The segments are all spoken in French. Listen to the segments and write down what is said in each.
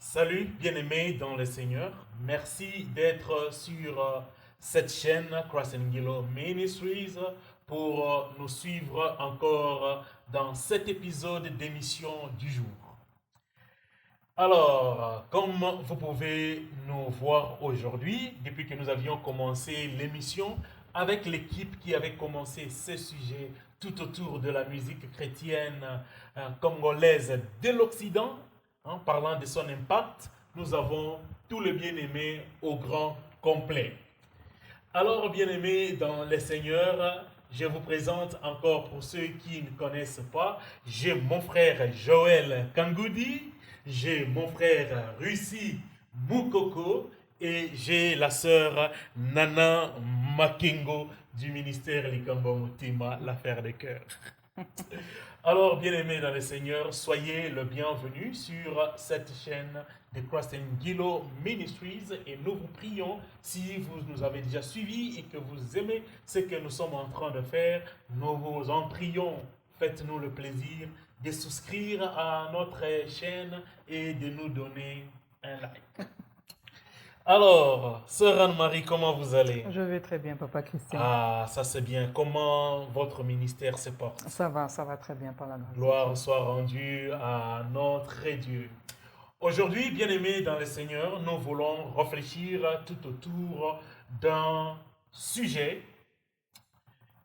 Salut bien-aimés dans le Seigneur. Merci d'être sur cette chaîne Christ Ngilo Ministries pour nous suivre encore dans cet épisode d'émission du jour. Alors, comme vous pouvez nous voir aujourd'hui, depuis que nous avions commencé l'émission avec l'équipe qui avait commencé ce sujet tout autour de la musique chrétienne congolaise de l'Occident, parlant de son impact, nous avons tout le bien-aimé au grand complet. Alors, bien-aimés dans les seigneurs, je vous présente encore pour ceux qui ne connaissent pas, j'ai mon frère Joël Kangoudi, j'ai mon frère Russi Mukoko et j'ai la sœur Nana Makengo du ministère Likambo Mutima, l'affaire de cœur. Alors, bien-aimés dans le Seigneur, soyez le bienvenu sur cette chaîne de Christ Ngilo Ministries et nous vous prions, si vous nous avez déjà suivis et que vous aimez ce que nous sommes en train de faire, nous vous en prions. Faites-nous le plaisir de souscrire à notre chaîne et de nous donner un like. Alors, sœur Anne-Marie, comment vous allez? Je vais très bien, Papa Christian. Ah, ça c'est bien. Comment votre ministère se porte? Ça va très bien par la grâce. Gloire soit rendue à notre Dieu. Aujourd'hui, bien-aimés dans le Seigneur, nous voulons réfléchir tout autour d'un sujet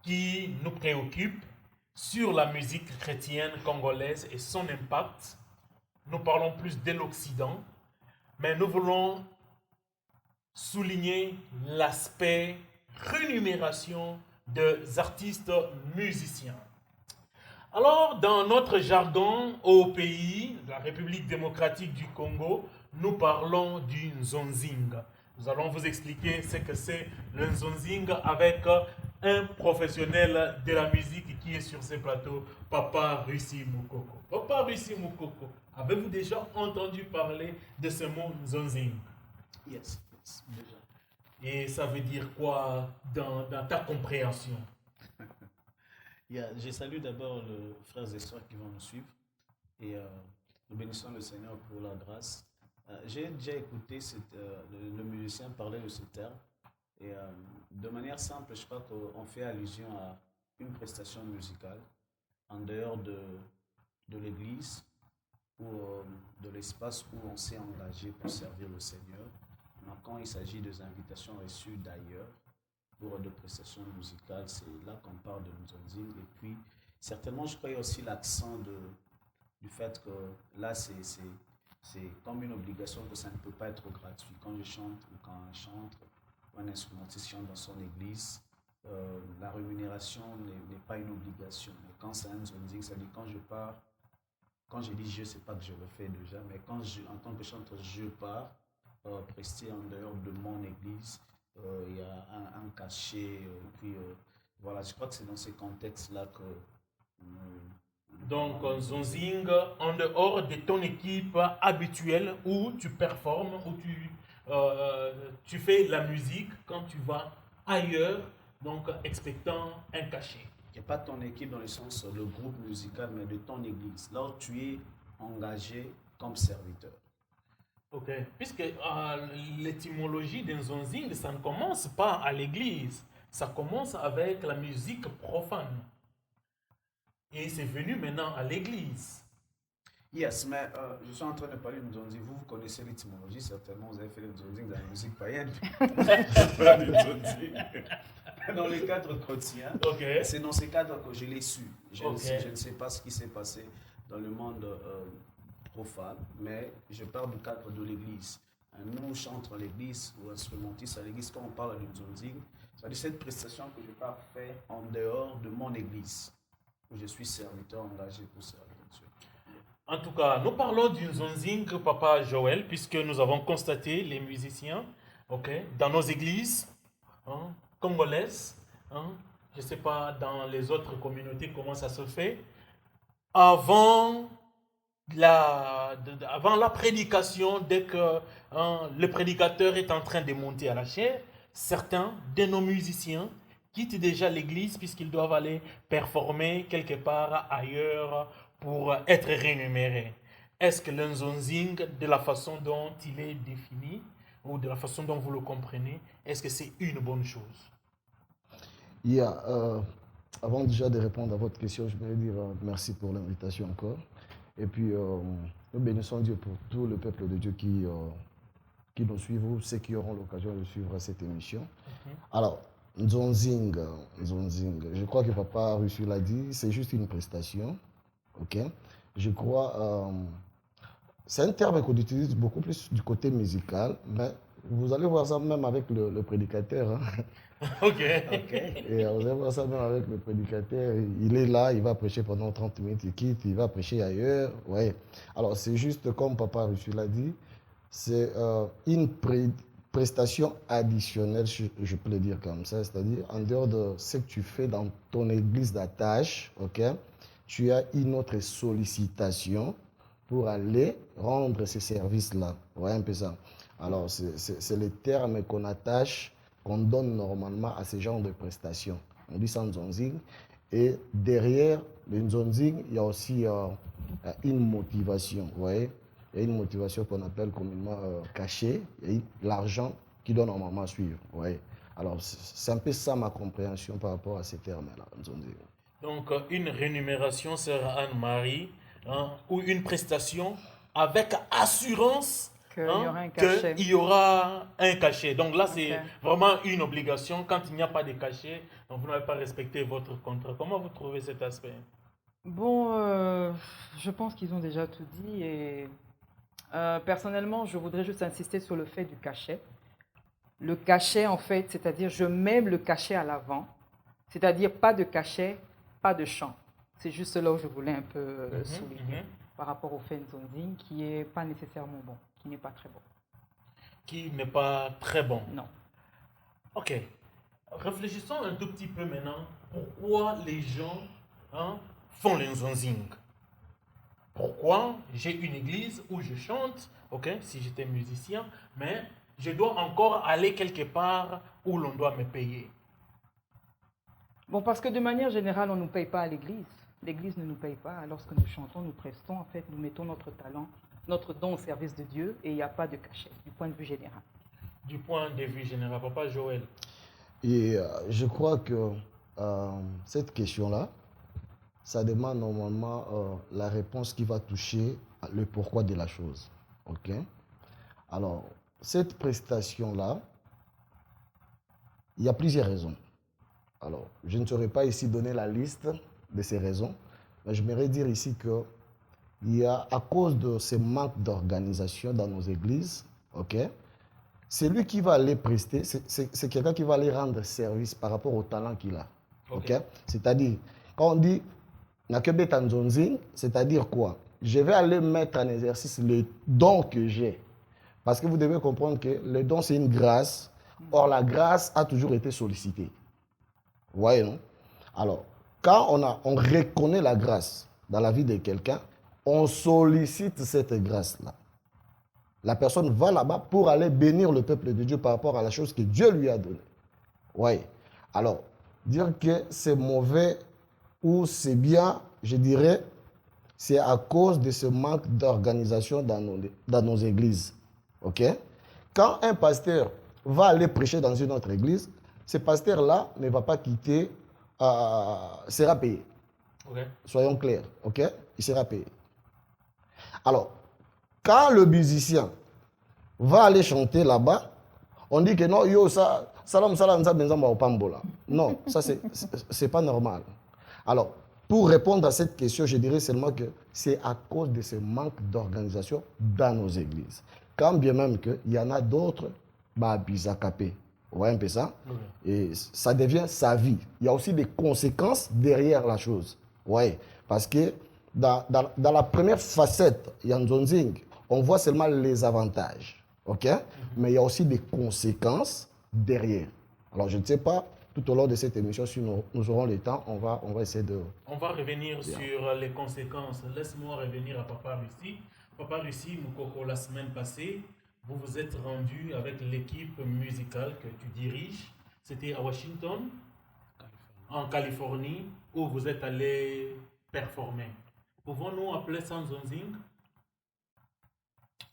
qui nous préoccupe sur la musique chrétienne congolaise et son impact. Nous parlons plus de l'Occident, mais nous voulons souligner l'aspect rémunération des artistes musiciens. Alors, dans notre jargon au pays, la République démocratique du Congo, nous parlons du nzonzing. Nous allons vous expliquer ce que c'est le nzonzing avec un professionnel de la musique qui est sur ce plateau, Papa Russi Mukoko. Papa Russi Mukoko, avez-vous déjà entendu parler de ce mot nzonzing? Yes, déjà. Et ça veut dire quoi dans ta compréhension? Je salue d'abord les frères et sœurs qui vont nous suivre et nous bénissons le Seigneur pour la grâce. J'ai déjà écouté le musicien parler de ce terme et de manière simple, je crois qu'on fait allusion à une prestation musicale en dehors de l'église ou de l'espace où on s'est engagé pour servir le Seigneur. Quand il s'agit des invitations reçues d'ailleurs pour de prestations musicales, c'est là qu'on parle de nzonzing. Et puis, certainement, je crois aussi l'accent du fait que là, c'est comme une obligation que ça ne peut pas être gratuit. Quand je chante ou quand un chante ou un instrumentiste chante dans son église, la rémunération n'est pas une obligation. Mais quand c'est un nzonzing, ça dit quand je pars, quand je dis je, c'est pas que je le fais déjà, mais quand en tant que chanteur, je pars, prester en dehors de mon église, il y a un cachet, puis voilà, je crois que c'est dans ces contextes-là que... Donc, nzonzing, en dehors de ton équipe habituelle où tu performes, où tu fais la musique quand tu vas ailleurs, donc expectant un cachet. Il n'y a pas ton équipe dans le sens le groupe musical, mais de ton église, là où tu es engagé comme serviteur. Ok, puisque l'étymologie d'un nzonzing, ça ne commence pas à l'église, ça commence avec la musique profane. Et c'est venu maintenant à l'église. Yes, mais je suis en train de parler de nzonzing. Vous connaissez l'étymologie, certainement, vous avez fait le nzonzing dans la musique païenne. Dans les cadres chrétiens, Okay. C'est dans ces cadres que je l'ai su. Je Okay. ne sais pas ce qui s'est passé dans le monde profane, mais je parle du cadre de l'église. Nous, chantons à l'église ou instrumentistes à l'église, quand on parle du nzonzing, c'est-à-dire cette prestation que je pars faire en dehors de mon église, où je suis serviteur engagé pour servir Dieu. En tout cas, nous parlons du nzonzing, Papa Joël, puisque nous avons constaté les musiciens, dans nos églises congolaises, je ne sais pas dans les autres communautés comment ça se fait, avant la prédication, dès que le prédicateur est en train de monter à la chaire, certains de nos musiciens quittent déjà l'église puisqu'ils doivent aller performer quelque part ailleurs pour être rémunérés. est-ce que l'Nzonzing, de la façon dont il est défini, ou de la façon dont vous le comprenez, est-ce que c'est une bonne chose? Avant déjà de répondre à votre question, je voudrais dire merci pour l'invitation encore. Et puis, nous bénissons Dieu pour tout le peuple de Dieu qui nous suivent, ou ceux qui auront l'occasion de suivre cette émission. Alors, Nzonzing, je crois que Papa Russu l'a dit, c'est juste une prestation. Ok? Je crois, c'est un terme qu'on utilise beaucoup plus du côté musical, mais vous allez voir ça même avec le prédicateur. Hein. Ok. Et vous allez voir ça même avec le prédicateur. Il est là, il va prêcher pendant 30 minutes, il quitte, il va prêcher ailleurs. Ouais. Alors, c'est juste comme Papa Russu l'a dit, c'est une prestation additionnelle, je peux le dire comme ça, c'est-à-dire en dehors de ce que tu fais dans ton église d'attache, ok, tu as une autre sollicitation pour aller rendre ces services-là. Ouais, un peu ça. Alors, c'est les termes qu'on attache, qu'on donne normalement à ce genre de prestations. On dit ça Nzonzing. Et derrière le Nzonzing, il y a aussi une motivation. Vous voyez? Il y a une motivation qu'on appelle communément cachée, et l'argent qui doit normalement suivre. Ouais. Alors, c'est un peu ça ma compréhension par rapport à ces termes-là. Donc, une rémunération, sœur Anne-Marie, hein, ou une prestation avec assurance qu'il y aura un cachet. Donc là, c'est vraiment une obligation. Quand il n'y a pas de cachet, donc vous n'avez pas respecté votre contrat. Comment vous trouvez cet aspect? Bon, je pense qu'ils ont déjà tout dit et personnellement, je voudrais juste insister sur le fait du cachet. Le cachet, en fait, c'est-à-dire je mets le cachet à l'avant, c'est-à-dire pas de cachet, pas de chant. C'est juste là où je voulais un peu souligner par rapport au fait Nzonzing qui n'est pas nécessairement bon, qui n'est pas très bon. Qui n'est pas très bon. Non. Ok. Réfléchissons un tout petit peu maintenant. Pourquoi les gens font le Nzonzing? Pourquoi j'ai une église où je chante, ok, si j'étais musicien, mais je dois encore aller quelque part où l'on doit me payer? Bon, parce que de manière générale, on ne nous paye pas à l'église. L'église ne nous paye pas. Lorsque nous chantons, nous prestons, en fait, nous mettons notre talent, notre don au service de Dieu et il n'y a pas de cachet, du point de vue général. Du point de vue général, Papa Joël. Et je crois que cette question-là, ça demande normalement la réponse qui va toucher le pourquoi de la chose. Ok? Alors, cette prestation-là, il y a plusieurs raisons. Alors, je ne saurais pas ici donner la liste de ces raisons, mais je m'aimerais dire ici qu'il y a, à cause de ce manque d'organisation dans nos églises, ok, c'est lui qui va aller prester, c'est quelqu'un qui va aller rendre service par rapport au talent qu'il a. Ok? C'est-à-dire, quand on dit Nakebe Tanzonzing, c'est-à-dire quoi? Je vais aller mettre en exercice le don que j'ai. Parce que vous devez comprendre que le don, c'est une grâce. Or, la grâce a toujours été sollicitée. Vous voyez, non? Alors, quand on reconnaît la grâce dans la vie de quelqu'un, on sollicite cette grâce-là. La personne va là-bas pour aller bénir le peuple de Dieu par rapport à la chose que Dieu lui a donnée. Oui. Alors, dire que c'est mauvais ou c'est bien, je dirais, c'est à cause de ce manque d'organisation dans nos églises. OK? Quand un pasteur va aller prêcher dans une autre église, ce pasteur-là ne va pas quitter, sera payé. Okay. Soyons clairs. OK? Il sera payé. Alors, quand le musicien va aller chanter là-bas, on dit que non, yo, ça, salam, salam, ça, benzamba au pambola. Non, ça, c'est pas normal. Alors, pour répondre à cette question, je dirais seulement que c'est à cause de ce manque d'organisation dans nos églises. Quand bien même qu'il y en a d'autres, bah, bizakapé. Vous voyez un peu ça? Et ça devient sa vie. Il y a aussi des conséquences derrière la chose. Ouais. Parce que dans la première facette, Nzonzing, on voit seulement les avantages. OK? Mais il y a aussi des conséquences derrière. Alors, je ne sais pas, tout au long de cette émission, si nous aurons le temps, on va essayer de... On va revenir sur les conséquences. Laisse-moi revenir à Papa Russi. Papa Russi, Moukoko, la semaine passée, vous vous êtes rendu avec l'équipe musicale que tu diriges. C'était à Washington, en Californie, où vous êtes allé performer. Pouvons-nous appeler ça Nzonzing?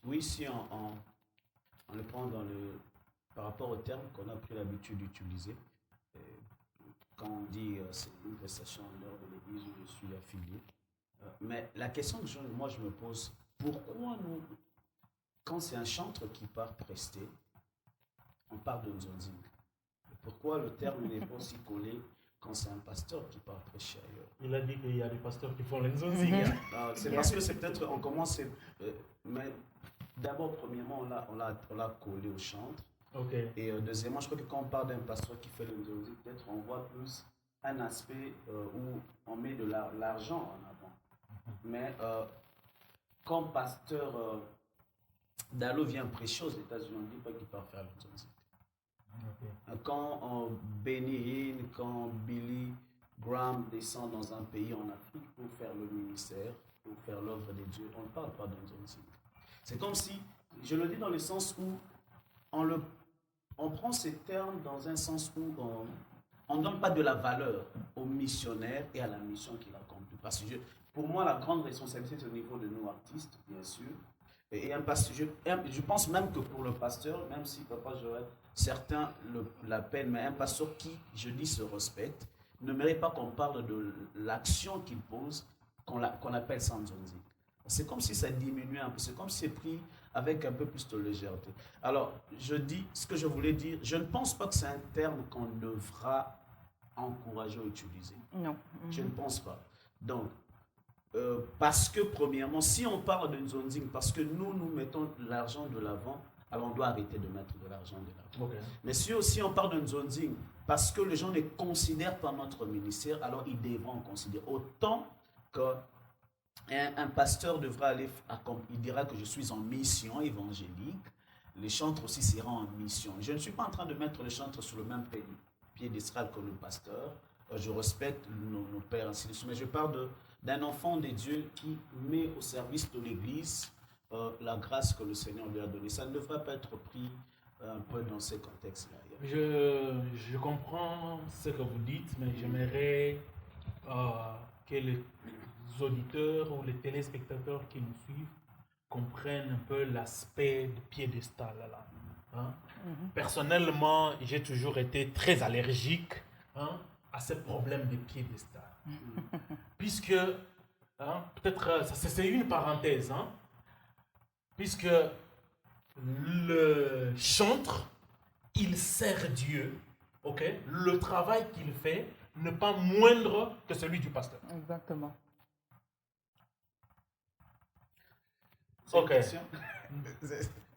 Oui, si on le prend par rapport au terme qu'on a pris l'habitude d'utiliser, euh, quand on dit c'est une prestation en dehors de l'église où je suis affilié. Mais la question que moi je me pose, pourquoi nous, quand c'est un chantre qui part prester, on parle de nzonzing? Pourquoi le terme n'est pas aussi collé quand c'est un pasteur qui part prêcher ailleurs? Il a dit qu'il y a des pasteurs qui font les nzonzing. C'est parce que c'est peut-être, on commence, mais d'abord, premièrement, on l'a collé au chantre. Okay. Et deuxièmement, je crois que quand on parle d'un pasteur qui fait le nzonzing, peut-être on voit plus un aspect où on met de l'argent en avant. Mais quand pasteur Dalo vient prêcher aux États-Unis, on ne dit pas qu'il part faire le nzonzing. Okay. Quand Benny Hinn, quand Billy Graham descend dans un pays en Afrique pour faire le ministère, pour faire l'œuvre de Dieu, on ne parle pas de nzonzing. C'est comme si, je le dis dans le sens où on prend ces termes dans un sens où on ne donne pas de la valeur aux missionnaires et à la mission qu'il accomplit. Parce que pour moi, la grande responsabilité, c'est au niveau de nous artistes, bien sûr. Et un pasteur, je pense même que pour le pasteur, même si papa j'aurais certains l'appellent, mais un pasteur qui, je dis, se respecte, ne mérite pas qu'on parle de l'action qu'il pose, qu'on appelle sans nzonzing. C'est comme si ça diminuait un peu, c'est comme si c'est pris avec un peu plus de légèreté. Alors, je dis ce que je voulais dire, je ne pense pas que c'est un terme qu'on devra encourager ou utiliser. Non. Je ne pense pas. Donc, parce que, premièrement, si on parle de nzonzing, parce que nous mettons l'argent de l'avant, alors on doit arrêter de mettre de l'argent de l'avant. Okay. Mais si aussi on parle de nzonzing, parce que les gens les considèrent par notre ministère, alors ils devront considérer. Autant qu'un pasteur devra aller, il dira que je suis en mission évangélique, les chantres aussi seront en mission. Je ne suis pas en train de mettre les chantres sur le même piédestal que le pasteur. Je respecte nos pères, ainsi de suite. Mais je parle d'un enfant de Dieu qui met au service de l'Église la grâce que le Seigneur lui a donnée. Ça ne devrait pas être pris un peu dans ces contextes-là. Je comprends ce que vous dites, mais j'aimerais que les auditeurs ou les téléspectateurs qui nous suivent comprennent un peu l'aspect de piédestal. Là, hein? Personnellement, j'ai toujours été très allergique à ce problème de piédestal. Puisque, peut-être, c'est une parenthèse, puisque le chantre, il sert Dieu, okay? Le travail qu'il fait n'est pas moindre que celui du pasteur. Exactement. Ok.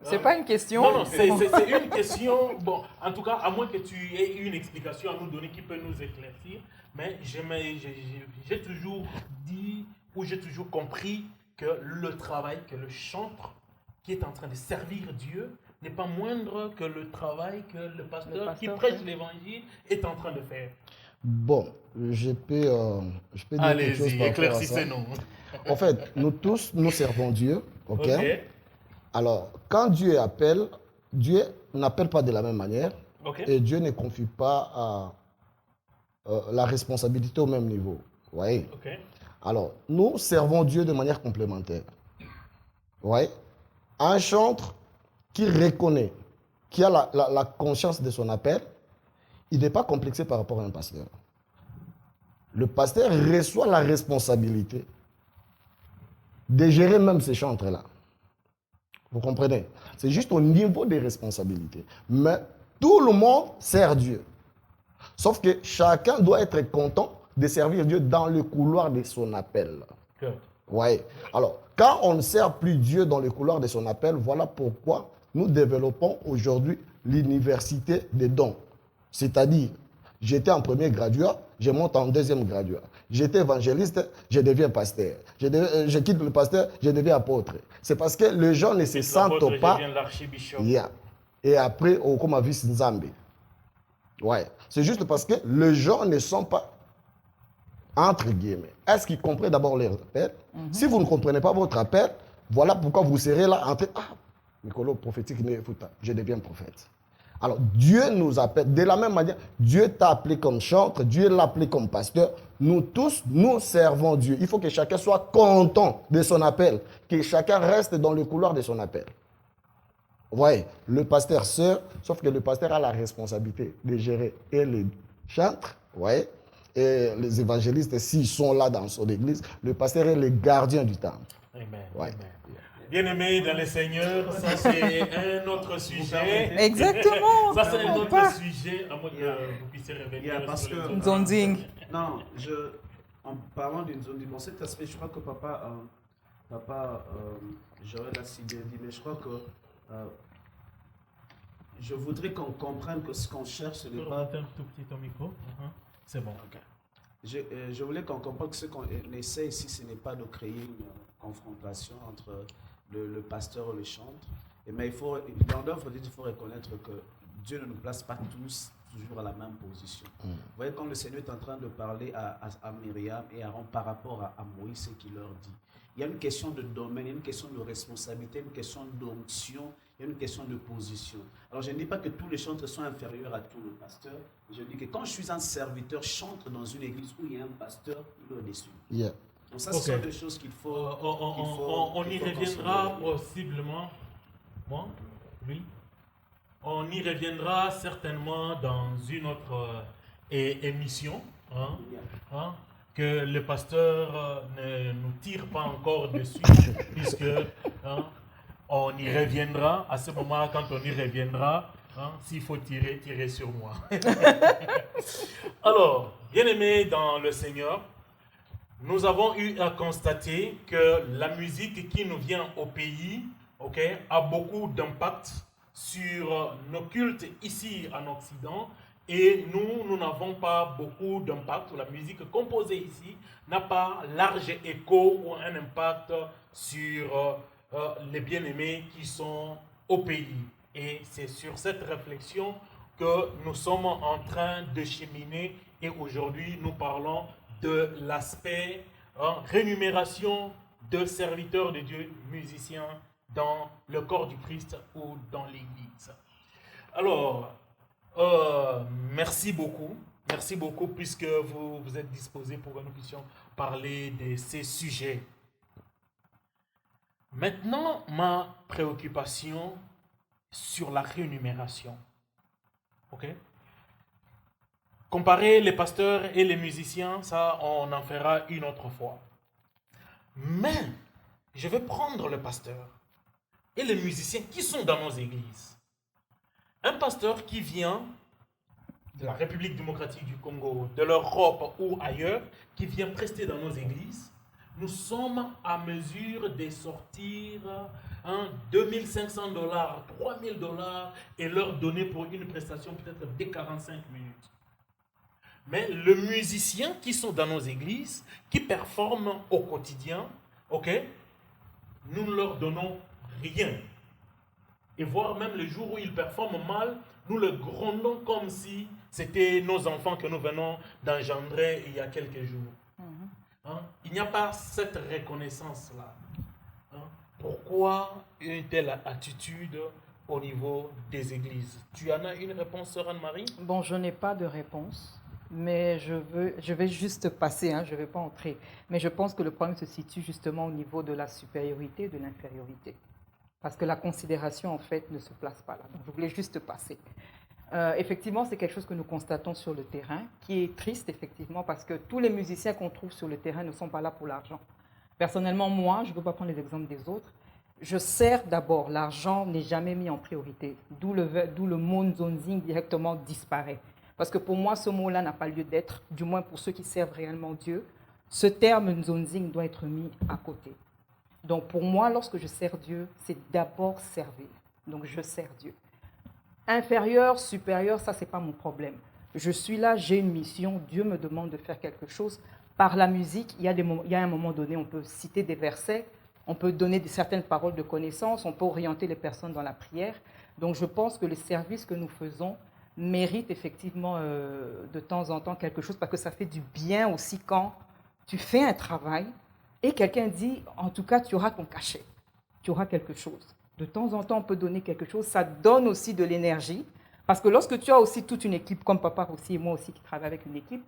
C'est pas une question. Non, c'est une question. Bon, en tout cas, à moins que tu aies une explication à nous donner qui peut nous éclaircir, mais j'ai toujours dit ou j'ai toujours compris que le travail que le chantre qui est en train de servir Dieu n'est pas moindre que le travail que le pasteur qui prêche l'évangile est en train de faire. Bon, je peux dire quelque chose par rapport à ça. Allez-y, En fait, nous tous, nous servons Dieu, ok? Alors, quand Dieu appelle, Dieu n'appelle pas de la même manière, et Dieu ne confie pas la responsabilité au même niveau, vous voyez? Alors, nous servons Dieu de manière complémentaire, vous voyez? Un chantre qui reconnaît, qui a la conscience de son appel, il n'est pas complexé par rapport à un pasteur. Le pasteur reçoit la responsabilité de gérer même ces chantres-là. Vous comprenez? C'est juste au niveau des responsabilités. Mais tout le monde sert Dieu. Sauf que chacun doit être content de servir Dieu dans le couloir de son appel. Ouais. Alors, quand on ne sert plus Dieu dans le couloir de son appel, voilà pourquoi nous développons aujourd'hui l'université des dons. C'est-à-dire, j'étais en premier graduat, je monte en deuxième graduat. J'étais évangéliste, je deviens pasteur. Je quitte le pasteur, je deviens apôtre. C'est parce que les gens ne se sentent pas. Yeah. Et après, comme a vu Nzambe. Ouais. C'est juste parce que les gens ne sont pas, entre guillemets. Est-ce qu'ils comprennent d'abord leur appel? Si vous ne comprenez pas votre appel, voilà pourquoi vous serez là en train. Ah, Nicolo, prophétique, je deviens prophète. Alors, Dieu nous appelle, de la même manière, Dieu t'a appelé comme chantre, Dieu l'a appelé comme pasteur. Nous tous, nous servons Dieu. Il faut que chacun soit content de son appel, que chacun reste dans le couloir de son appel. Vous voyez, le pasteur sert, sauf que le pasteur a la responsabilité de gérer et les chantres, vous voyez, et les évangélistes, s'ils sont là dans son église, le pasteur est le gardien du temple. Amen. Ouais. Amen. Bien-aimés dans le Seigneur, ça c'est un autre sujet. Exactement. Ça c'est un on autre part. sujet, à moins que vous puissiez revenir parce sur que- les autres. Nzonding. Non, en parlant d'une zone, bon, cet aspect, je crois que papa, j'aurais la si bien dit, mais je crois que je voudrais qu'on comprenne que ce qu'on cherche, ce Tu n'est peux pas. remonter un tout petit ton micro. C'est bon. Je voulais qu'on comprenne que ce qu'on essaie ici, ce n'est pas de créer une confrontation entre le pasteur et le chantre. Mais il faut, dans l'œuvre de Dieu, il faut reconnaître que Dieu ne nous place pas tous toujours à la même position. Vous voyez, quand le Seigneur est en train de parler à Myriam et Aaron par rapport à Moïse, ce qu'il leur dit, il y a une question de domaine, il y a une question de responsabilité, une question d'onction, il y a une question de position. Alors je ne dis pas que tous les chantres sont inférieurs à tous les pasteurs. Je dis que quand je suis un serviteur chantre dans une église où il y a un pasteur, il est au-dessus. Yeah. Donc ça, ce sont des choses qu'il faut... On y reviendra possiblement. Bon, oui. On y reviendra certainement dans une autre émission. Que le pasteur ne nous tire pas encore dessus, puisque on y reviendra. À ce moment-là, quand on y reviendra, s'il faut tirer sur moi. Alors, bien-aimés dans le Seigneur, nous avons eu à constater que la musique qui nous vient au pays, a beaucoup d'impact sur nos cultes ici en Occident. Et nous n'avons pas beaucoup d'impact. La musique composée ici n'a pas large écho ou un impact sur les bien-aimés qui sont au pays. Et c'est sur cette réflexion que nous sommes en train de cheminer. Et aujourd'hui, nous parlons de l'aspect rémunération de serviteurs de Dieu, musiciens, dans le corps du Christ ou dans l'Église. Alors, merci beaucoup puisque vous êtes disposés pour que nous puissions parler de ces sujets. Maintenant, ma préoccupation sur la rémunération. Comparer les pasteurs et les musiciens, ça on en fera une autre fois. Mais je vais prendre le pasteur et les musiciens qui sont dans nos églises. Un pasteur qui vient de la République démocratique du Congo, de l'Europe ou ailleurs, qui vient prester dans nos églises, nous sommes à mesure de sortir $2 500, $3 000 et leur donner pour une prestation peut-être de 45 minutes. Mais les musiciens qui sont dans nos églises, qui performent au quotidien, nous ne leur donnons rien. Et voire même le jour où ils performent mal, nous le grondons comme si c'était nos enfants que nous venons d'engendrer il y a quelques jours. Il n'y a pas cette reconnaissance-là. Pourquoi une telle attitude au niveau des églises? Tu en as une réponse, Sœur Anne-Marie? Bon, je n'ai pas de réponse, mais je vais juste passer, je ne vais pas entrer. Mais je pense que le problème se situe justement au niveau de la supériorité et de l'infériorité. Parce que la considération, en fait, ne se place pas là. Donc, je voulais juste passer. Effectivement, c'est quelque chose que nous constatons sur le terrain, qui est triste, effectivement, parce que tous les musiciens qu'on trouve sur le terrain ne sont pas là pour l'argent. Personnellement, moi, je ne veux pas prendre les exemples des autres, je sers d'abord. L'argent n'est jamais mis en priorité, d'où le mot Nzonzing directement disparaît. Parce que pour moi, ce mot-là n'a pas lieu d'être, du moins pour ceux qui servent réellement Dieu. Ce terme Nzonzing doit être mis à côté. Donc pour moi, lorsque je sers Dieu, c'est d'abord servir. Donc je sers Dieu. Inférieur, supérieur, ça, ce n'est pas mon problème. Je suis là, j'ai une mission, Dieu me demande de faire quelque chose. Par la musique, il y a un moment donné, on peut citer des versets, on peut donner certaines paroles de connaissance, on peut orienter les personnes dans la prière. Donc je pense que le service que nous faisons mérite effectivement de temps en temps quelque chose, parce que ça fait du bien aussi quand tu fais un travail et quelqu'un dit, en tout cas, tu auras ton cachet, tu auras quelque chose. De temps en temps, on peut donner quelque chose, ça donne aussi de l'énergie, Parce que lorsque tu as aussi toute une équipe, comme papa aussi et moi aussi qui travaillent avec une équipe,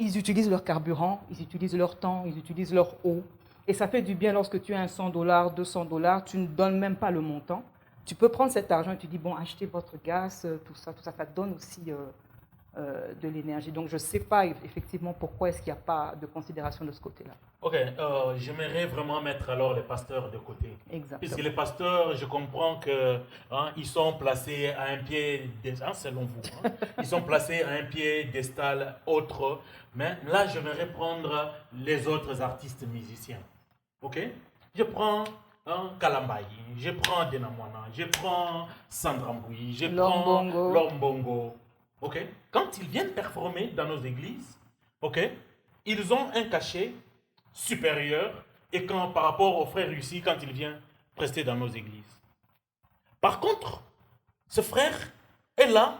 ils utilisent leur carburant, ils utilisent leur temps, ils utilisent leur eau. Et ça fait du bien lorsque tu as un $100, $200, tu ne donnes même pas le montant. Tu peux prendre cet argent et tu dis, bon, achetez votre gaz, tout ça, ça te donne aussi de l'énergie. Donc, je ne sais pas effectivement pourquoi est-ce qu'il n'y a pas de considération de ce côté-là. Ok, j'aimerais vraiment mettre alors les pasteurs de côté. Exactement. Puisque les pasteurs, je comprends que ils sont placés à un pied, selon vous, ils sont placés à un piédestal autre. Mais là, j'aimerais prendre les autres artistes musiciens. Ok, je prends Kalambayi, je prends Denamwana, je prends Sandramboui, je prends Lombongo. Ok, quand ils viennent performer dans nos églises, ok, ils ont un cachet supérieur et quand, par rapport aux frères ici quand il vient prester dans nos églises. Par contre, ce frère est là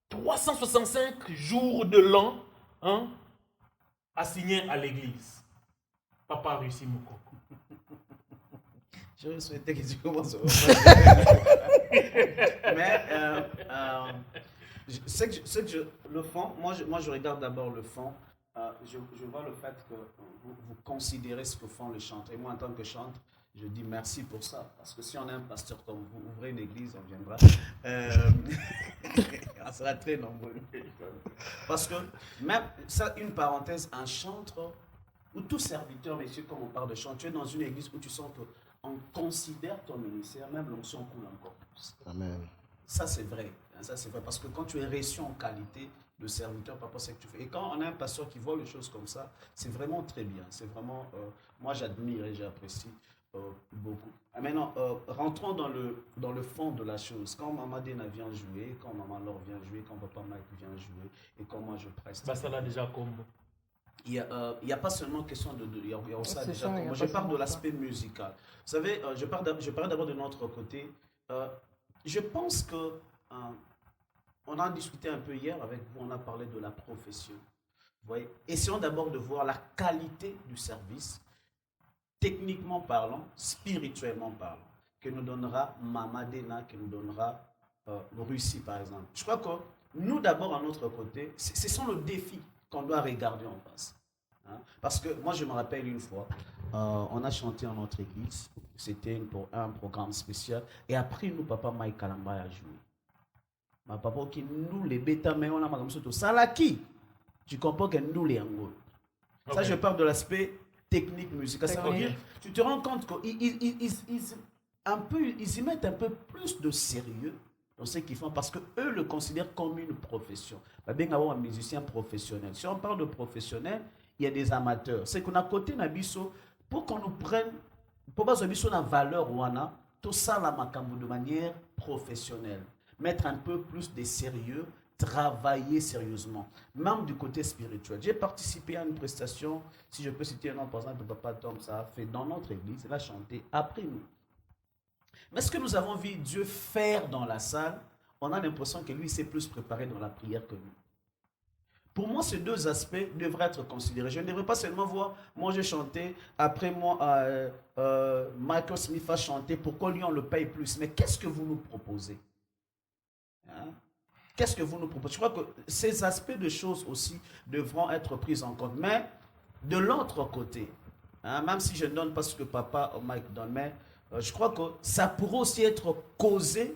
365 jours de l'an assigné à l'église. Papa Russi Mouko. Je souhaitais que tu commences. Mais le fond, moi je regarde d'abord le fond. Je vois le fait que vous considérez ce que font les chanteurs. Et moi, en tant que chanteur, je dis merci pour ça. Parce que si on a un pasteur comme vous, ouvrez une église, on viendra. On sera très nombreux. Parce que, même, ça, une parenthèse, un chanteur, ou tout serviteur, messieurs, comme on parle de chant, tu es dans une église où tu sens qu'on considère ton ministère, même l'onction coule encore plus. Amen. Ça, c'est vrai. Ça, c'est vrai. Parce que quand tu es reçu en qualité de serviteur, papa, c'est que tu fais. Et quand on a un pasteur qui voit les choses comme ça, c'est vraiment très bien. C'est vraiment, moi, j'admire et j'apprécie beaucoup. Maintenant, rentrons dans le fond de la chose. Quand Maman Dena vient jouer, quand Maman Laure vient jouer, quand Papa Mike vient jouer, et quand moi je preste. Ça l'a déjà combo. Il n'y a pas seulement question de il y a ça déjà. Moi, je parle de l'aspect musical. Vous savez, je parle d'abord de notre côté. Je pense que on a discuté un peu hier avec vous, on a parlé de la profession. Vous voyez, essayons d'abord de voir la qualité du service, techniquement parlant, spirituellement parlant, que nous donnera Mama Dena, que nous donnera Russie, par exemple. Je crois que nous, d'abord, à notre côté, ce sont les défis qu'on doit regarder en face. Hein? Parce que moi, je me rappelle une fois, on a chanté en notre église, c'était un programme spécial, et après, nous, papa Mike Kalamba a joué. Ma papa qui nous les bêta mais on a comme ça ça là qui tu comprends que nous les angles. Ça je parle de l'aspect technique musical. Ça veut dire tu te rends compte qu'ils y mettent un peu plus de sérieux dans ce qu'ils font parce que eux le considèrent comme une profession. Bien avoir un musicien professionnel. Si on parle de professionnel, il y a des amateurs. C'est qu'on a côté Nabiso pour qu'on nous prenne pour pas Nabiso la valeur ou tout ça la makambo de manière professionnelle. Mettre un peu plus de sérieux, travailler sérieusement, même du côté spirituel. J'ai participé à une prestation, si je peux citer un nom, par exemple, Papa Tom, ça a fait dans notre église, il a chanté après nous. Mais ce que nous avons vu Dieu faire dans la salle, on a l'impression que lui s'est plus préparé dans la prière que nous. Pour moi, ces deux aspects devraient être considérés. Je ne devrais pas seulement voir, moi j'ai chanté, après moi, Michael Smith a chanté, pourquoi lui on le paye plus? Mais qu'est-ce que vous nous proposez? Hein? Qu'est-ce que vous nous proposez? Je crois que ces aspects de choses aussi devront être pris en compte. Mais de l'autre côté, même si je ne donne pas ce que papa Mike donne, mais je crois que ça pourrait aussi être causé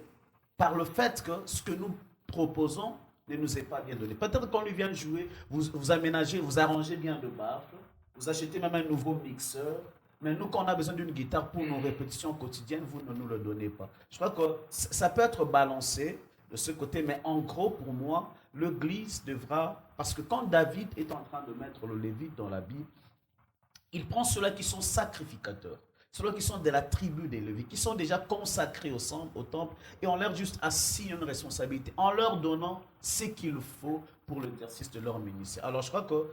par le fait que ce que nous proposons ne nous est pas bien donné. Peut-être qu'on lui vient de jouer, vous aménagez, vous arrangez bien le baffle, vous achetez même un nouveau mixeur. Mais nous, quand on a besoin d'une guitare pour nos répétitions quotidiennes, vous ne nous le donnez pas. Je crois que ça peut être balancé de ce côté, mais en gros, pour moi, l'Église devra, parce que quand David est en train de mettre le Lévite dans la Bible, il prend ceux-là qui sont sacrificateurs, ceux-là qui sont de la tribu des Lévites, qui sont déjà consacrés au temple, et on leur juste assigné une responsabilité, en leur donnant ce qu'il faut pour l'exercice de leur ministère. Alors je crois que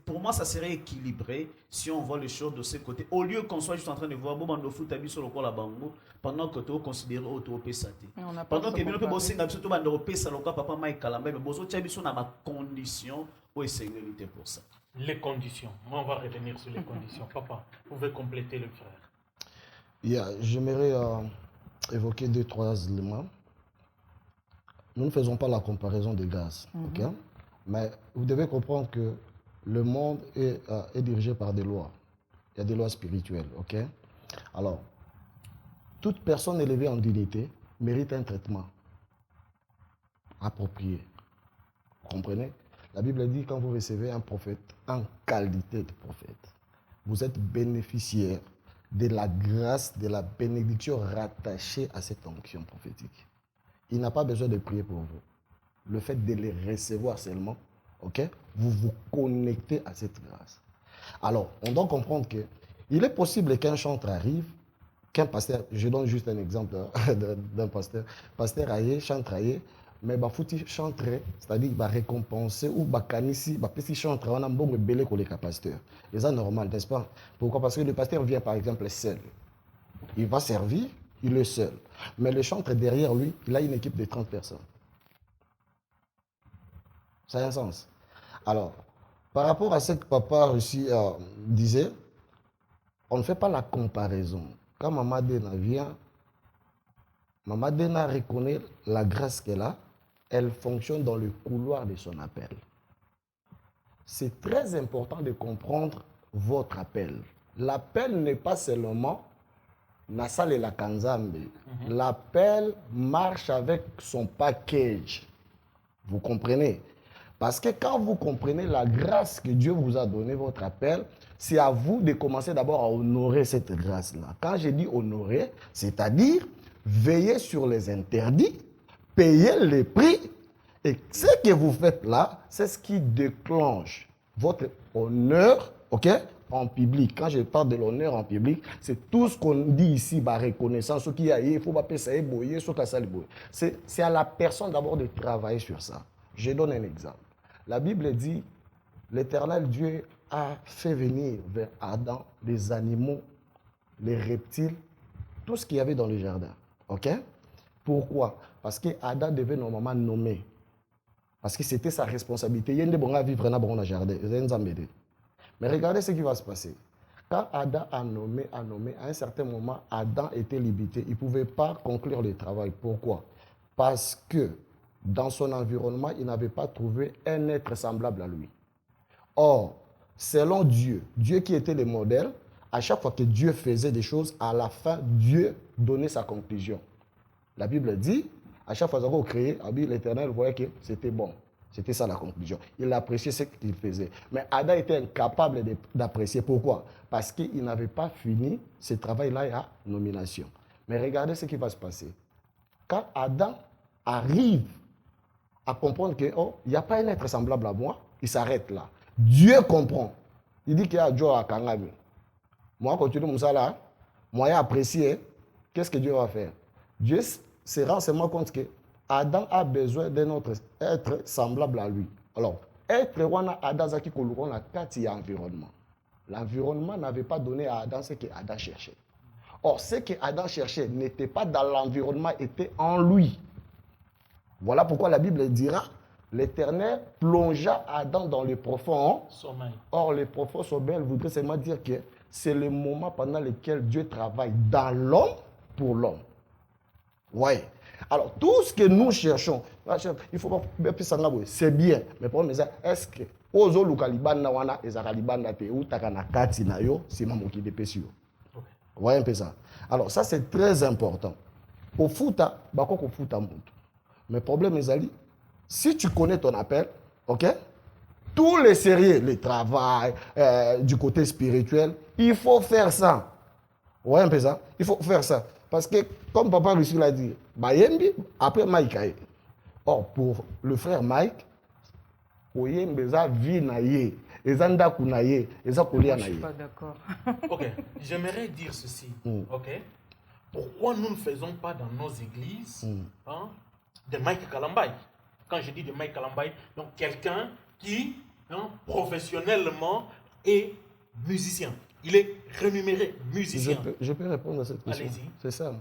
pour moi, ça serait équilibré si on voit les choses de ce côté, au lieu qu'on soit juste en train de voir, bon, on fout tabi sur le corps la bango, pendant que tu considères auto-pesate. Pendant que nous pouvons aussi nous auto-pesate le corps papa Mike Kalamba, mais bon, tu as besoin de ma condition où est sécurité pour ça. Les conditions. Moi, on va revenir sur les conditions. Papa, vous pouvez compléter le frère. J'aimerais évoquer 2-3 éléments. nous ne faisons pas la comparaison des gaz. Ok? Mais vous devez comprendre que le monde est dirigé par des lois. Il y a des lois spirituelles. Ok? Alors, toute personne élevée en dignité mérite un traitement approprié. Vous comprenez? La Bible dit quand vous recevez un prophète en qualité de prophète, vous êtes bénéficiaire de la grâce, de la bénédiction rattachée à cette onction prophétique. Il n'a pas besoin de prier pour vous. Le fait de les recevoir seulement, ok, vous vous connectez à cette grâce. Alors, on doit comprendre qu'il est possible qu'un chantre arrive, qu'un pasteur, je donne juste un exemple d'un pasteur aillé, chantre aillé, mais il faut chanter, c'est-à-dire qu'il va récompenser ou il va chanter, on a un bon belé que les pasteurs. Et ça, normal, n'est-ce pas? Pourquoi? Parce que le pasteur vient par exemple seul. Il va servir, il est seul. Mais le chantre derrière lui, il a une équipe de 30 personnes. Ça a un sens. Alors, par rapport à ce que papa aussi disait, on ne fait pas la comparaison. Quand Maman Dena vient, Maman Dena reconnaît la grâce qu'elle a, elle fonctionne dans le couloir de son appel. C'est très important de comprendre votre appel. L'appel n'est pas seulement Nassal et la Kanzambe. L'appel marche avec son package. Vous comprenez? Parce que quand vous comprenez la grâce que Dieu vous a donnée, votre appel, c'est à vous de commencer d'abord à honorer cette grâce-là. Quand je dis honorer, c'est-à-dire veiller sur les interdits, payer les prix. Et ce que vous faites là, c'est ce qui déclenche votre honneur, ok, en public. Quand je parle de l'honneur en public, c'est tout ce qu'on dit ici, bah, reconnaissance, ce qu'il y a, il faut pas ça boyer, ce qu'il y a. C'est à la personne d'abord de travailler sur ça. Je donne un exemple. La Bible dit, l'Éternel Dieu a fait venir vers Adam les animaux, les reptiles, tout ce qu'il y avait dans le jardin. Ok? Pourquoi? Parce que Adam devait normalement nommer. Parce que c'était sa responsabilité. Il y a des gens qui vivent dans le jardin. Mais regardez ce qui va se passer. Quand Adam a nommé, à un certain moment, Adam était limité. Il ne pouvait pas conclure le travail. Pourquoi? Parce que dans son environnement, il n'avait pas trouvé un être semblable à lui. Or, selon Dieu, Dieu qui était le modèle, à chaque fois que Dieu faisait des choses, à la fin, Dieu donnait sa conclusion. La Bible dit, à chaque fois qu'on créait, l'Éternel voyait que c'était bon. C'était ça la conclusion. Il appréciait ce qu'il faisait. Mais Adam était incapable d'apprécier. Pourquoi? Parce qu'il n'avait pas fini ce travail-là à nomination. Mais regardez ce qui va se passer. Quand Adam arrive à comprendre qu'il n'y a pas un être semblable à moi, il s'arrête là. Dieu comprend. Il dit qu'il y a Dieu à Kangami. Moi, quand tu dis ça, moi, j'ai apprécié. Qu'est-ce que Dieu va faire? Dieu se rend seulement compte que Adam a besoin d'un autre être semblable à lui. Alors, être wana Adam zaki kolukon na kati ya environnement. L'environnement n'avait pas donné à Adam ce que Adam cherchait. Or, ce que Adam cherchait n'était pas dans l'environnement, était en lui. Voilà pourquoi la Bible dira, l'Éternel plongea Adam dans le profond sommeil. Or, le profond sommeil voudrait seulement dire que c'est le moment pendant lequel Dieu travaille dans l'homme pour l'homme. Oui. Alors, tout ce que nous cherchons, il faut pas c'est bien. Mais pour nous, est-ce que ozo lukalibanda wana ezakalibanda te ou takana kati na yo c'est mamoki de pesio. Vous voyez un peu ça. Alors, ça c'est très important. Au futa, bako futa mutu. Mais le problème est si tu connais ton appel, ok, tous les sérieux, le travail, du côté spirituel, il faut faire ça. Vous voyez un peu ça? Il faut faire ça. Parce que, comme papa Russie l'a dit, après Mike. Or, pour le frère Mike, je ne suis pas d'accord. Ok, j'aimerais dire ceci. Ok, pourquoi nous ne faisons pas dans nos églises de Mike Kalambay? Quand je dis de Mike Kalambay, donc quelqu'un qui professionnellement est musicien. Il est rémunéré musicien. Je peux répondre à cette question. Allez-y. C'est ça.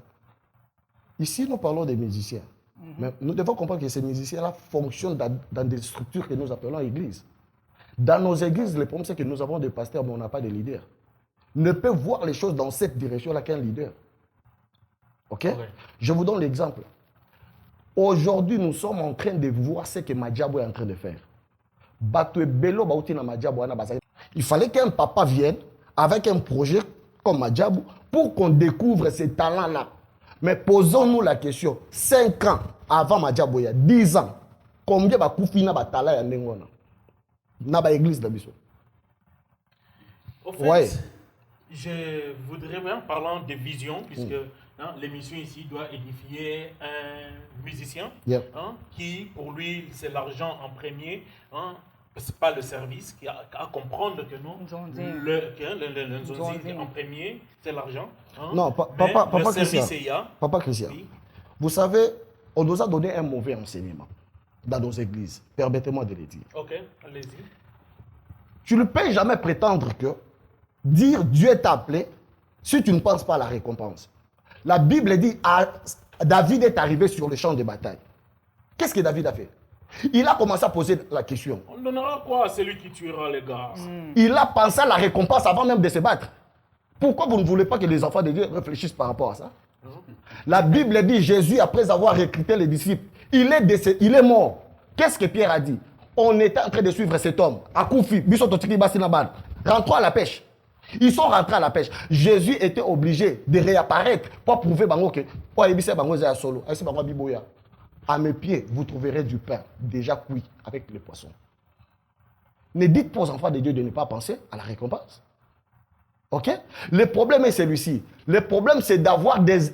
Ici, nous parlons des musiciens. Mais nous devons comprendre que ces musiciens-là fonctionnent dans des structures que nous appelons églises. Dans nos églises, le problème, c'est que nous avons des pasteurs, mais on n'a pas de leaders. Ne peut voir les choses dans cette direction-là qu'un leader. Ok? Je vous donne l'exemple. Aujourd'hui, nous sommes en train de voir ce que Madiabo est en train de faire. Il fallait qu'un papa vienne avec un projet comme Madiabo pour qu'on découvre ces talents-là. Mais posons-nous la question, 5 ans avant Madiabo, 10 ans, combien de Koufina de talent y a dans l'église de Bissau? Au fait, je voudrais même, parlant de vision, puisque l'émission ici doit édifier un musicien qui, pour lui, c'est l'argent en premier. C'est pas le service, à comprendre que non, le Nzonzi en premier, c'est l'argent. Non, Papa Christian, oui. Vous savez, on nous a donné un mauvais enseignement dans nos églises. Permettez-moi de le dire. Ok, allez-y. Tu ne peux jamais prétendre que dire Dieu t'a appelé si tu ne penses pas à la récompense. La Bible dit David est arrivé sur le champ de bataille. Qu'est-ce que David a fait? Il a commencé à poser la question. On donnera quoi à celui qui tuera les gars? Il a pensé à la récompense avant même de se battre. Pourquoi vous ne voulez pas que les enfants de Dieu réfléchissent par rapport à ça? La Bible dit Jésus, après avoir recruté les disciples, il est mort. Qu'est-ce que Pierre a dit? On était en train de suivre cet homme. À Koufi, rentrons à la pêche. Ils sont rentrés à la pêche. Jésus était obligé de réapparaître pour prouver que à mes pieds, vous trouverez du pain déjà cuit avec les poissons. Ne dites pas aux enfants de Dieu de ne pas penser à la récompense. Ok? Le problème est celui-ci. Le problème, c'est d'avoir des...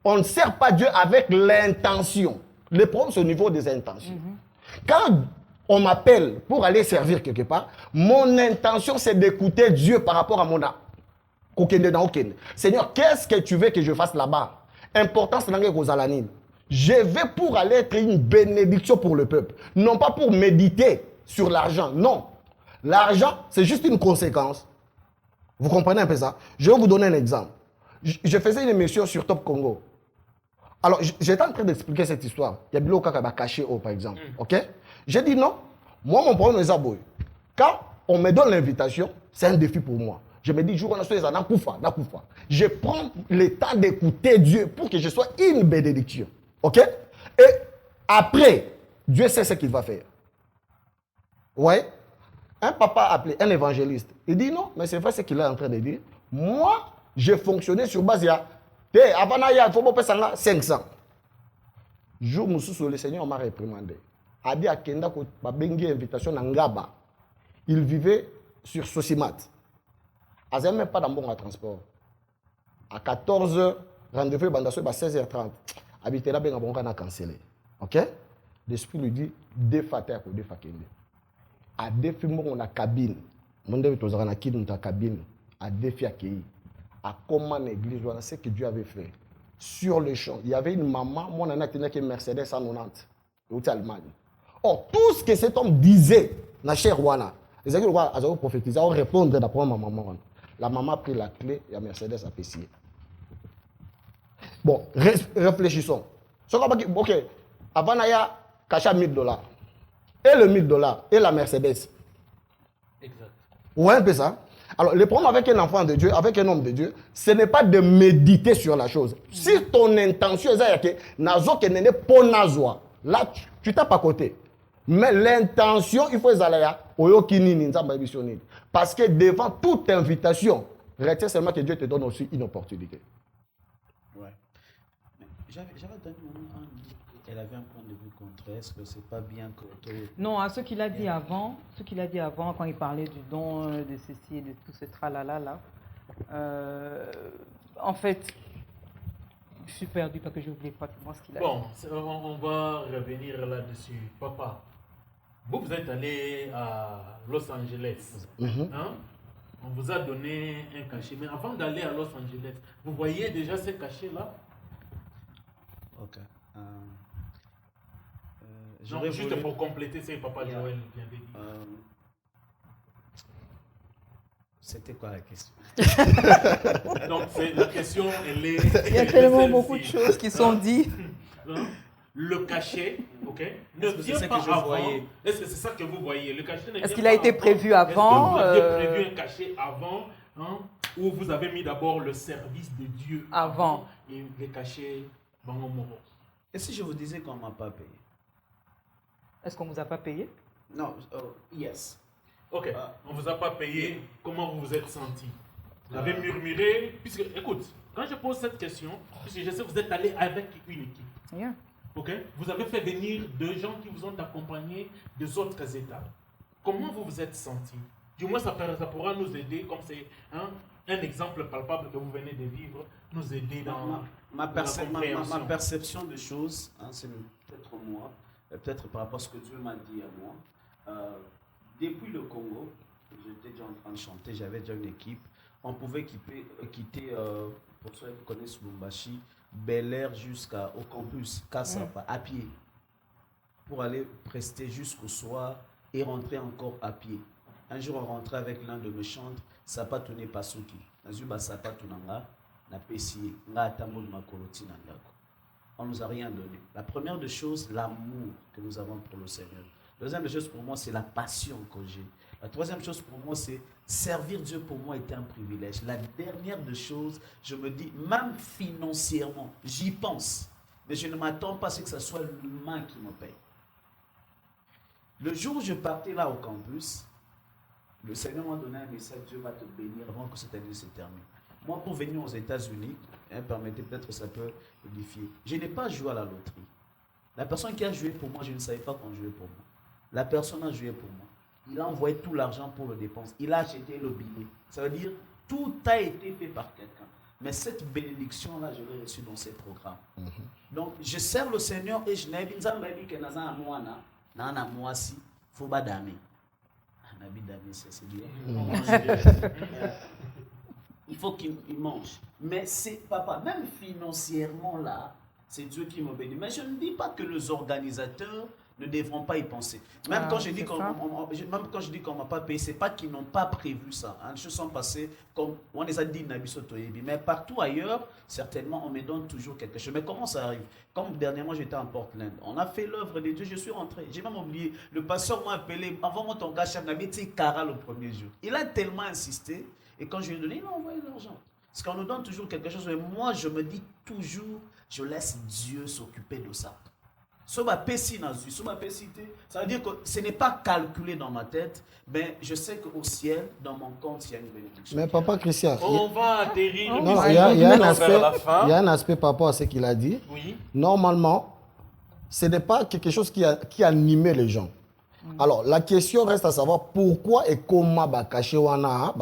On ne sert pas Dieu avec l'intention. Le problème, c'est au niveau des intentions. Quand on m'appelle pour aller servir quelque part, mon intention, c'est d'écouter Dieu par rapport à mon âme. Seigneur, qu'est-ce que tu veux que je fasse là-bas? Importance, c'est que je vais pour aller être une bénédiction pour le peuple. Non pas pour méditer sur l'argent. Non. L'argent, c'est juste une conséquence. Vous comprenez un peu ça? Je vais vous donner un exemple. Je faisais une émission sur Top Congo. Alors, j'étais en train d'expliquer cette histoire. Il y a Bilo Kaka caché par exemple. Ok? J'ai dit non. Moi, mon problème est Zaboy. Quand on me donne l'invitation, c'est un défi pour moi. Je me dis, je prends le temps d'écouter Dieu pour que je sois une bénédiction. Ok? Et après, Dieu sait ce qu'il va faire. Ouais? Un papa appelé, un évangéliste, il dit non, mais c'est vrai ce qu'il est en train de dire. Moi, j'ai fonctionné sur base de avant il faut payer 500. Jour où le Seigneur m'a réprimandé. A dit à Kenda que Babengi invitation à Ngaba. Il vivait sur Sosimat. Il n'avait même pas d'un bon transport. À 14h, rendez-vous à 16h30. Habiter là, on a cancellé. Ok? L'esprit lui dit, défater à défakende. À défi, on a cabine. On a une cabine. À défi à Kei. À comment l'église, on sait que Dieu avait fait. Sur le champ, il y avait une maman, moi, on a tenu que Mercedes 190. Au Allemagne. Or, tout ce que cet homme disait, na chère Wana, les gens qui ont prophétisé, ont répondu d'après ma maman. La maman a pris la clé et la Mercedes a payé. Bon, réfléchissons. Ok, avant, il y a caché $1000. Et le $1000 et la Mercedes. Exact. Ouais, un peu ça. Alors, le problème avec un enfant de Dieu, avec un homme de Dieu, ce n'est pas de méditer sur la chose. Si ton intention est que là, tu tapes à côté. Mais l'intention, il faut parce que devant toute invitation, retiens seulement que Dieu te donne aussi une opportunité. Ouais. J'avais donné elle avait un point de vue contraire. Est-ce que c'est pas bien que... Non, à ce qu'il a dit avant, quand il parlait du don, de ceci et de tout ce tralala là, en fait, je suis perdu parce que j'ai oublié pratiquement ce qu'il a dit. Bon, on va revenir là-dessus. Papa, vous êtes allé à Los Angeles. Hein? On vous a donné un cachet. Mais avant d'aller à Los Angeles, vous voyez déjà ces cachets-là? Ok. Non, juste pour compléter ce que Papa Joël vient de dire. C'était quoi la question? Donc, la question, elle est... Il y a tellement beaucoup de choses qui sont dites. Le cachet, ok, ne vient pas avant. Est-ce que c'est ça que vous voyez? Le cachet Est-ce qu'il a été prévu avant? Est-ce que vous aviez prévu un cachet avant, ou vous avez mis d'abord le service de Dieu avant et le cachet dans le moro? Et si je vous disais qu'on ne m'a pas payé? Est-ce qu'on ne vous a pas payé? Non, yes. Ok, on ne vous a pas payé. Comment vous vous êtes senti? Vous avez murmuré, puisque, écoute, quand je pose cette question, puisque je sais que vous êtes allé avec une équipe. Yeah. Ok, vous avez fait venir deux gens qui vous ont accompagné des autres États. Comment vous vous êtes senti? Du moins, ça pourra nous aider, comme c'est un exemple palpable que vous venez de vivre, nous aider dans ma compréhension. perception des choses, c'est peut-être moi, peut-être par rapport à ce que Dieu m'a dit à moi. Depuis le Congo, j'étais déjà en train de chanter, j'avais déjà une équipe. On pouvait quitter, pour ceux qui connaissent Lubumbashi, Bel Air jusqu'au campus, Kassapa, à pied, pour aller prester jusqu'au soir et rentrer encore à pied. Un jour, on rentrait avec l'un de mes chantres, Sapa Tune Pasuki. Nazuba Sapa Tunanga, na Pessie, na Tambo de Makoloti Nandako. On ne nous a rien donné. La première des choses, l'amour que nous avons pour le Seigneur. La deuxième des choses pour moi, c'est la passion que j'ai. La troisième chose pour moi, c'est servir Dieu pour moi était un privilège. La dernière des choses, je me dis, même financièrement, j'y pense. Mais je ne m'attends pas à ce que ce soit l'humain qui me paye. Le jour où je partais là au campus, le Seigneur m'a donné un message, Dieu va te bénir avant que cette année se termine. Moi, pour venir aux États-Unis, permettez peut-être que ça peut modifier. Je n'ai pas joué à la loterie. La personne qui a joué pour moi, je ne savais pas qu'on jouait pour moi. La personne a joué pour moi. Il a envoyé tout l'argent pour le dépense. Il a acheté le billet. Ça veut dire tout a été fait par quelqu'un. Mais cette bénédiction-là, je l'ai reçue dans ces programmes. Donc, je sers le Seigneur et je n'ai pas dit que je faut pas damer. C'est bien. Il faut qu'il mange. Mais c'est papa, même financièrement là, c'est Dieu qui me bénit. Mais je ne dis pas que les organisateurs ne devront pas y penser. Même quand je dis qu'on ne m'a pas payé, ce n'est pas qu'ils n'ont pas prévu ça. Les choses sont passées comme on les a dit Nabiso Toyebi. Mais partout ailleurs, certainement, on me donne toujours quelque chose. Mais comment ça arrive? Comme dernièrement, j'étais en Portland. On a fait l'œuvre de Dieu, je suis rentré. J'ai même oublié. Le pasteur m'a appelé. Envoie-moi ton gars, chef Nabi, Kara le premier jour. Il a tellement insisté. Et quand je lui ai donné, il m'a envoyé l'argent. Parce qu'on nous donne toujours quelque chose. Mais moi, je me dis toujours, je laisse Dieu s'occuper de ça. Ça veut dire que ce n'est pas calculé dans ma tête, mais je sais qu'au ciel, dans mon compte, il y a une bénédiction. Mais papa Christian, on va atterrir. Non, il y a un aspect par rapport à ce qu'il a dit. Oui. Normalement, ce n'est pas quelque chose qui animait les gens. Alors, la question reste à savoir pourquoi et comment caché wana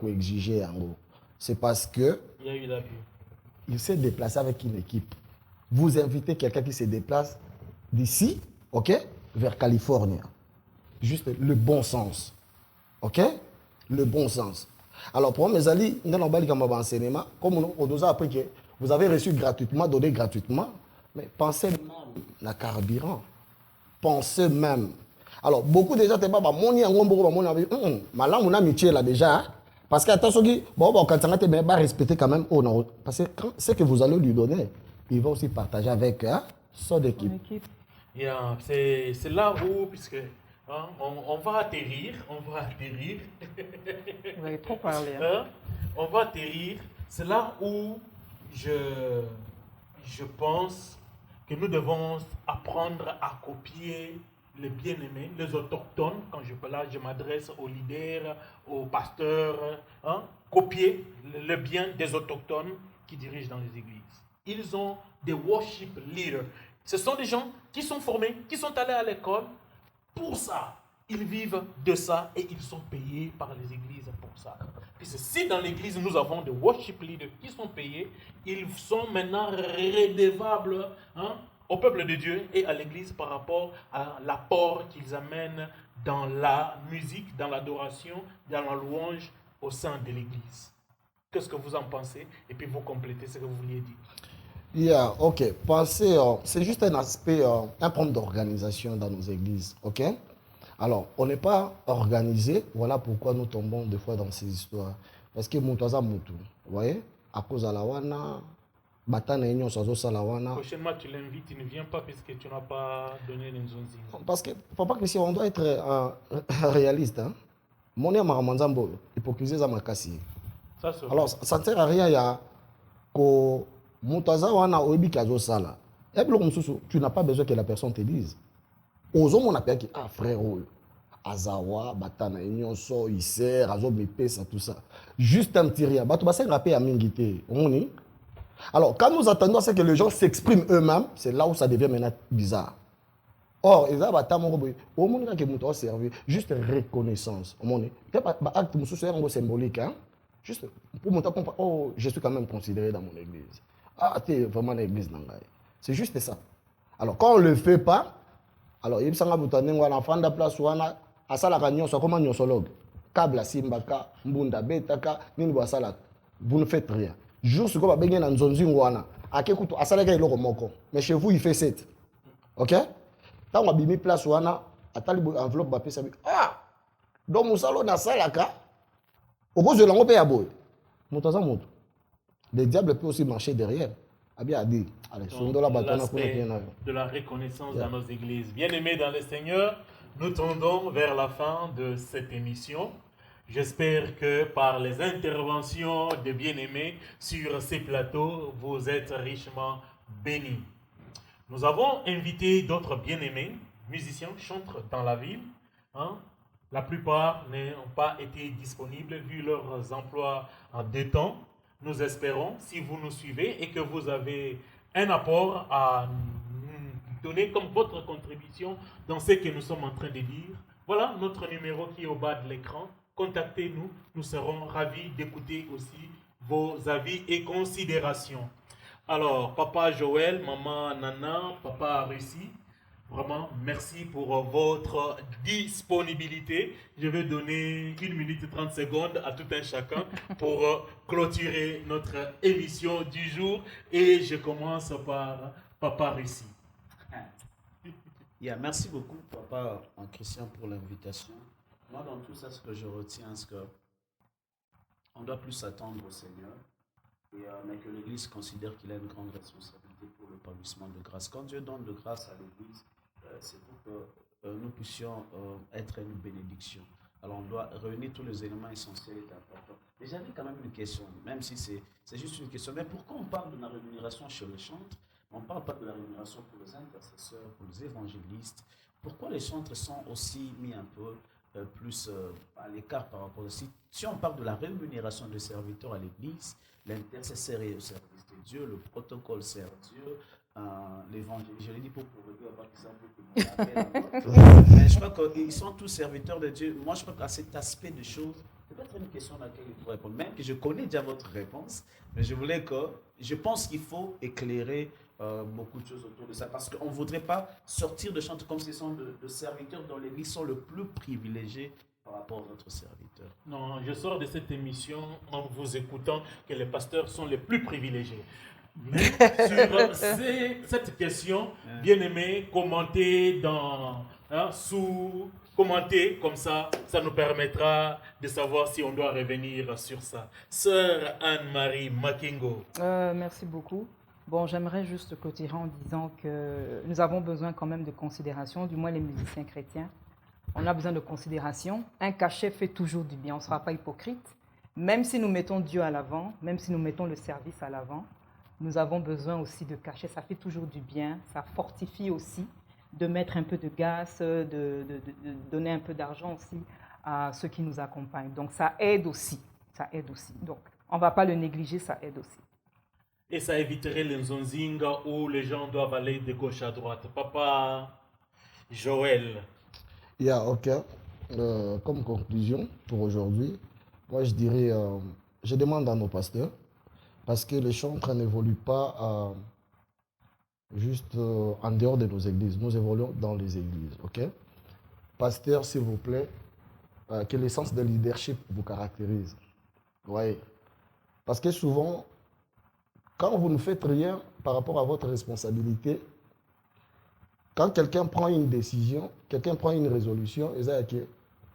exiger en gros. C'est parce que il y a eu l'abus. Il s'est déplacé avec une équipe. Vous invitez quelqu'un qui se déplace d'ici, ok, vers Californie. Juste le bon sens. Ok? Le bon sens. Alors, pour mes amis, comme on nous a appris que vous avez reçu gratuitement, donné gratuitement, mais pensez même à carburant. Pensez même. Alors, beaucoup déjà, t'es pas, mon amitié là déjà, parce que attention, bon, quand on va respecter quand même, parce que ce que vous allez lui donner, il va aussi partager avec son équipe. Yeah, c'est là où, puisque on va atterrir. Vous avez trop parlé. On va atterrir. C'est là où je pense que nous devons apprendre à copier les bien-aimés, les autochtones. Quand je m'adresse aux leaders, aux pasteurs, copier le bien des autochtones qui dirigent dans les églises. Ils ont des worship leaders. Ce sont des gens qui sont formés, qui sont allés à l'école pour ça. Ils vivent de ça et ils sont payés par les églises pour ça. Puisque si dans l'église nous avons des worship leaders qui sont payés, ils sont maintenant redevables au peuple de Dieu et à l'église par rapport à l'apport qu'ils amènent dans la musique, dans l'adoration, dans la louange au sein de l'église. Qu'est-ce que vous en pensez? Et puis vous complétez ce que vous vouliez dire. Yeah, ok. Pensez, c'est juste un aspect, un problème d'organisation dans nos églises, ok? Alors, on n'est pas organisé, voilà pourquoi nous tombons des fois dans ces histoires. Parce que Moutaza Moutou, vous voyez, à cause de la wana, prochainement tu l'invites, il ne vient pas parce que tu n'as pas donné les zonzi. Parce que, papa Christian, on doit être réaliste. Hein? Mon nom est Manzambo, hypocrisie Zamakasi. Alors, ça ne sert à rien, il y a que Moutaza wana oebi kazo sala. Tu n'as pas besoin que la personne te dise. Osons mon appel qui frère, Azawa, Batana, Nyonso, Isser, Azo, Mipesa, tout ça. Juste un petit rien. Bato Bassin rappé à Mingité. Alors, quand nous attendons à ce que les gens s'expriment eux-mêmes, c'est là où ça devient maintenant bizarre. Or, ils ont servi juste reconnaissance. Acte symbolique. Hein? Juste pour montrer que je suis quand même considéré dans mon église. Tu es vraiment dans l'église. C'est juste ça. Alors, quand on ne le fait pas, alors il y a un enfant de place où on a la réunion, soit comme un nyosologue. Kabla simbaka, mbunda betaka, nini salak. Vous ne faites rien. Jour ce qu'on va baigner dans zone zingwana. Akekuto asalaka iloko moko. Mais chez vous il fait 7. OK? Quand on a mis place où on a atali enveloppe ba pesa. Donc musalo na salaka. Au cause de l'ango pe ya boy. Moutaza moto. Le diable peut aussi marcher derrière. L'aspect de la reconnaissance dans nos églises. Bien-aimés dans le Seigneur, nous tendons vers la fin de cette émission. J'espère que par les interventions des bien-aimés sur ces plateaux, vous êtes richement bénis. Nous avons invité d'autres bien-aimés, musiciens, chantres dans la ville. La plupart n'ont pas été disponibles vu leurs emplois en 2 temps. Nous espérons, si vous nous suivez et que vous avez un apport à donner comme votre contribution dans ce que nous sommes en train de dire, voilà notre numéro qui est au bas de l'écran. Contactez-nous, nous serons ravis d'écouter aussi vos avis et considérations. Alors, papa Joël, maman Nana, papa Russi, vraiment, merci pour votre disponibilité. Je vais donner 1 minute 30 secondes à tout un chacun pour clôturer notre émission du jour. Et je commence par Papa Russi. Merci beaucoup, Papa Christian, pour l'invitation. Moi, dans tout ça, ce que je retiens, c'est qu'on doit plus s'attendre au Seigneur. Mais que l'Église considère qu'il a une grande responsabilité pour l'épanouissement de grâce. Quand Dieu donne de grâce à l'Église, c'est pour que nous puissions être une bénédiction. Alors on doit réunir tous les éléments essentiels et importants. Et j'avais quand même une question, même si c'est juste une question. Mais pourquoi on parle de la rémunération chez les chantres? On ne parle pas de la rémunération pour les intercesseurs, pour les évangélistes. Pourquoi les chantres sont aussi mis un peu plus à l'écart par rapport à si on parle de la rémunération des serviteurs à l'Église, l'intercesseur est au service de Dieu, le protocole sert Dieu, l'évangile, je l'ai dit pour aider à participer, mais je crois qu'ils sont tous serviteurs de Dieu. Moi, je crois qu'à cet aspect de choses, c'est peut-être une question à laquelle il faut répondre, même que je connais déjà votre réponse, mais je pense qu'il faut éclairer beaucoup de choses autour de ça, parce qu'on ne voudrait pas sortir de chantres comme ce sont de serviteurs dont l'Église sont le plus privilégiés par rapport aux autres serviteurs. Non, je sors de cette émission en vous écoutant que les pasteurs sont les plus privilégiés. Mais sur cette question, bien aimé, commentez commentez comme ça nous permettra de savoir si on doit revenir sur ça. Sœur Anne-Marie Makingo. Merci beaucoup. Bon, j'aimerais juste clôturer en disant que nous avons besoin quand même de considération, du moins les musiciens chrétiens. On a besoin de considération. Un cachet fait toujours du bien, on ne sera pas hypocrite. Même si nous mettons Dieu à l'avant, même si nous mettons le service à l'avant, nous avons besoin aussi de cachet. Ça fait toujours du bien, ça fortifie aussi de mettre un peu de gaz, de donner un peu d'argent aussi à ceux qui nous accompagnent. Donc ça aide aussi, Donc on ne va pas le négliger, ça aide aussi. Et ça éviterait les zonzinga où les gens doivent aller de gauche à droite. Papa Joël. OK. Comme conclusion pour aujourd'hui, moi je dirais, je demande à nos pasteurs, parce que les chantres n'évoluent pas juste en dehors de nos églises. Nous évoluons dans les églises. OK? Pasteur, s'il vous plaît, que l'essence de leadership vous caractérise. Oui. Parce que souvent, quand vous ne faites rien par rapport à votre responsabilité, quand quelqu'un prend une décision, quelqu'un prend une résolution, et ça,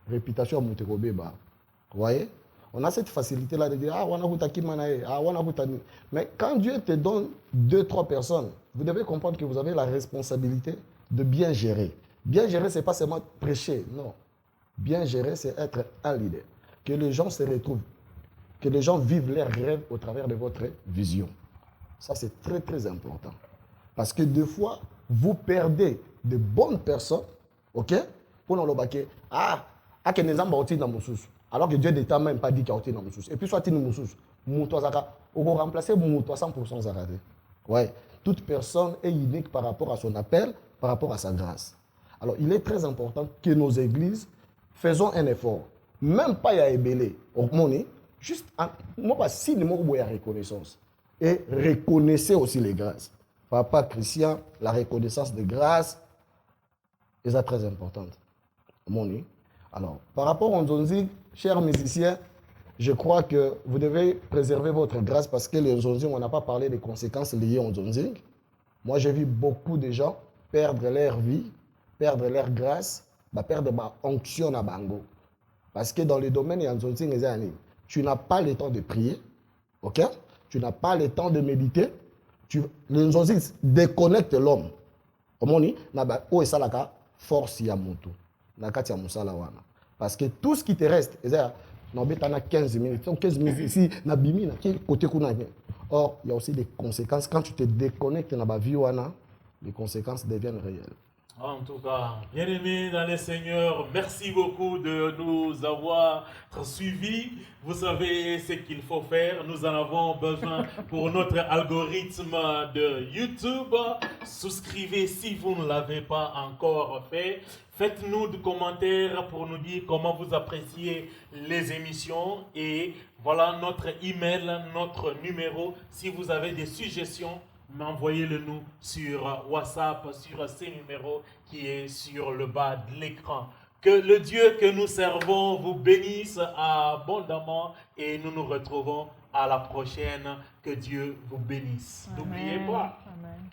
réputation à Moutekobeba. Vous voyez? On a cette facilité-là de dire, mais quand Dieu te donne 2-3 personnes, vous devez comprendre que vous avez la responsabilité de bien gérer. Bien gérer, ce n'est pas seulement prêcher, non. Bien gérer, c'est être un leader. Que les gens se retrouvent, que les gens vivent leurs rêves au travers de votre vision. Ça, c'est très, très important. Parce que des fois, vous perdez de bonnes personnes, ok? Pour nous le que nous avons dans Moussous. Alors que Dieu d'État même pas dit qu'il y a dans Moussous. Et puis soit il Moussous, Moutou Zaka, on va remplacer Moutou à 100% Zaradé. Ouais, toute personne est unique par rapport à son appel, par rapport à sa grâce. Alors, il est très important que nos églises faisons un effort. Même pas à ébélé, juste moi pas si nous avons la reconnaissance et reconnaissez aussi les grâces. Papa Christian, la reconnaissance de grâce est très importante. Alors, par rapport aux Nzonzi, chers musiciens, je crois que vous devez préserver votre grâce parce que les Nzonzi, on n'a pas parlé des conséquences liées aux Nzonzi. Moi, j'ai vu beaucoup de gens perdre leur vie, perdre leur grâce, perdre ma onction à Bango. Parce que dans le domaine de Nzonzi, tu n'as pas le temps de prier, ok? Tu n'as pas le temps de méditer. Les Nzonzi déconnectent l'homme. Force Yamutu. Parce que tout ce qui te reste, on a 15 minutes. 15 minutes ici, or, il y a aussi des conséquences. Quand tu te déconnectes dans la vie, les conséquences deviennent réelles. En tout cas, bien-aimés dans les Seigneurs, merci beaucoup de nous avoir suivis. Vous savez ce qu'il faut faire. Nous en avons besoin pour notre algorithme de YouTube. Souscrivez si vous ne l'avez pas encore fait. Faites-nous des commentaires pour nous dire comment vous appréciez les émissions. Et voilà notre email, notre numéro. Si vous avez des suggestions, envoyez-le nous sur WhatsApp, sur ce numéro qui est sur le bas de l'écran. Que le Dieu que nous servons vous bénisse abondamment et nous nous retrouvons à la prochaine. Que Dieu vous bénisse. N'oubliez pas. Amen.